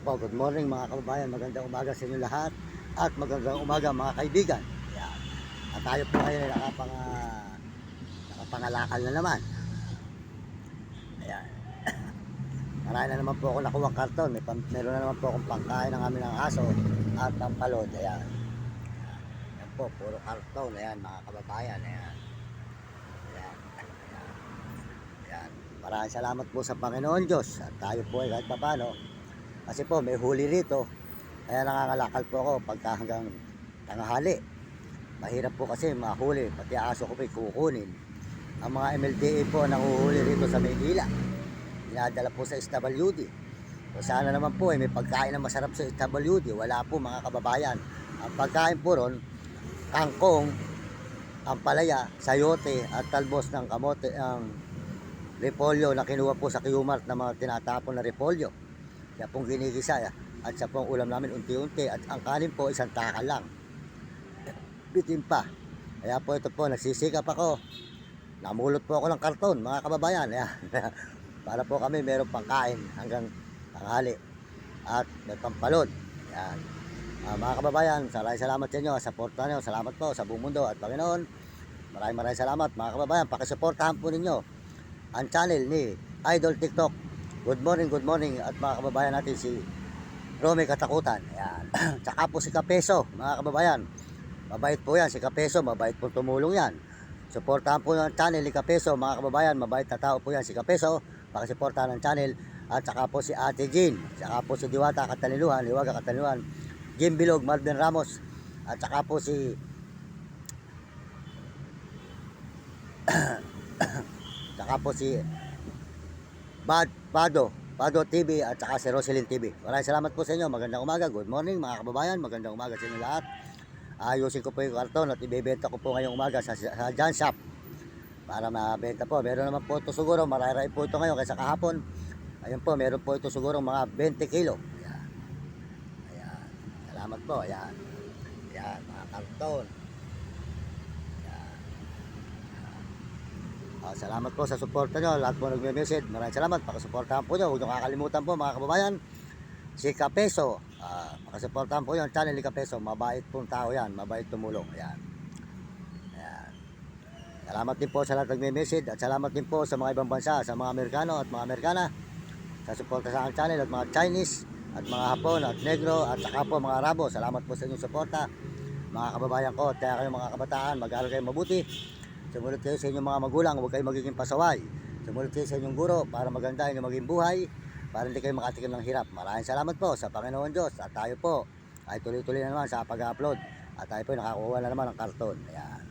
Po, good morning mga kababayan, magandang umaga sa inyo lahat at magandang umaga mga kaibigan. Ayan. At tayo po ngayon ay nakapangalakal na naman. Ayan. Marami na naman po ako nakuha karton. Meron na naman po akong pangkain ng aming aso at ng palod. Ayan. Ayan po, puro karton. Ayan mga kababayan. Ayan. Ayan. Ayan. Maraming salamat po sa Panginoon Diyos. At tayo po ay kahit papano. Kasi po may huli rito. Kaya nangangalakal po ako pagka hanggang tanghali. Mahirap po kasi mahuli, pati aso ko po kukunin. Ang mga MLDA po nanguhuli rito sa Maynila. Dinadala po sa SWD. So sana naman po may pagkain na masarap sa SWD. Wala po mga kababayan. Ang pagkain po ron, kangkong, ampalaya, sayote at talbos ng kamote, ang repolyo na kinuha po sa Qmart na mga tinatapon na repolyo. Kaya pong ginigisa at sa pong ulam namin unti-unti at ang kanin po isang taka lang. Bitin pa. Kaya po ito po, nagsisikap ako. Namulot po ako ng karton mga kababayan. Ayan. Para po kami meron pangkain hanggang tanghali. At may pampalod. Ayan. Mga kababayan, salamat sa inyo. Supportan nyo. Salamat po sa buong mundo at Panginoon. Maraming salamat mga kababayan. Pakisuportahan po ninyo ang channel ni Idol TikTok. Good morning at mga kababayan natin si Romy Katakutan. Ayan. Tsaka po si Kapeso mga kababayan. Mabait po yan si Kapeso, mabait po tumulong yan. Suportahan po ng channel ni Kapeso mga kababayan. Mabait na tao po yan si Kapeso. Pakisuportahan ng channel. At saka po si Ate Jean. Saka po si Diwata Katalinuhan, Liwaga Katalinuhan, Jim Bilog, Marvin Ramos. At saka po si saka po si Pado TV at saka si Roselyn TV. Maraming salamat po sa inyo. Magandang umaga. Good morning mga kababayan. Magandang umaga sa inyo lahat. Ayusin ko po yung karton at ibebenta ko po ngayong umaga sa John Shop para mabenta po. Meron naman po ito siguro. Mararay po ito ngayon kaysa kahapon. Ayun po, meron po ito siguro mga 20 kilo. Ayan. Ayan. Salamat po. Ayan. Ayan, mga karton. Salamat po sa suporta nyo. Lahat po nagme-message. Maraming salamat. Pakisuportahan po nyo. Huwag nyo kakalimutan po mga kababayan. Si Kapeso. Pakisuportahan po nyo ang channel ni Kapeso. Mabait pong tao yan. Mabait tumulong. Ayan. Ayan. Salamat din po sa lahat nagme-message. At salamat din po sa mga ibang bansa. Sa mga Amerikano at mga Amerikana. Sa suporta sa aking channel. At mga Chinese. At mga Hapon at Negro. At saka po mga Arabo. Salamat po sa inyong suporta. Mga kababayan ko. At kaya kayo mga kabataan. Mag-aaral kayo mabuti. Sumunod kayo sa inyong mga magulang, huwag kayo magiging pasaway. Sumunod kayo sa inyong guro para maganda inyong maging buhay, para hindi kayo makatikim ng hirap. Maraming salamat po sa Panginoon Diyos. At tayo po ay tuloy-tuloy na naman sa pag-upload. At tayo po nakakuha na naman ng karton. Ayan.